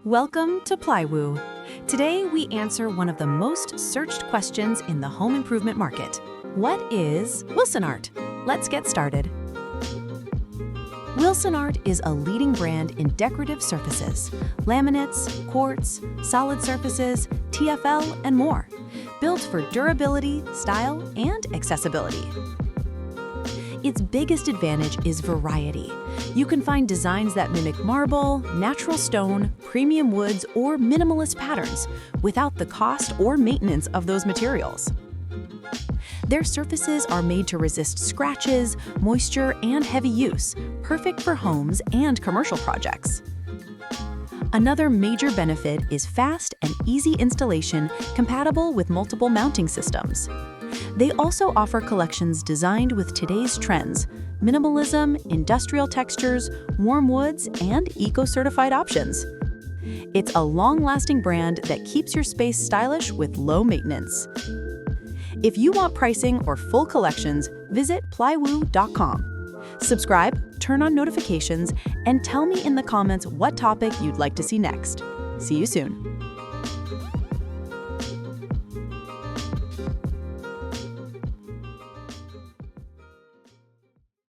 Welcome to Plaiwoo. Today we answer one of the most searched questions in the home improvement market. What is Wilsonart? Let's get started. Wilsonart is a leading brand in decorative surfaces, laminates, quartz, solid surfaces, TFL, and more, built for durability, style, and accessibility. Its biggest advantage is variety. You can find designs that mimic marble, natural stone, premium woods, or minimalist patterns without the cost or maintenance of those materials. Their surfaces are made to resist scratches, moisture, and heavy use, perfect for homes and commercial projects. Another major benefit is fast and easy installation compatible with multiple mounting systems. They also offer collections designed with today's trends: minimalism, industrial textures, warm woods, and eco-certified options. It's a long-lasting brand that keeps your space stylish with low maintenance. If you want pricing or full collections, visit Plaiwoo.com. Subscribe, turn on notifications, and tell me in the comments what topic you'd like to see next. See you soon.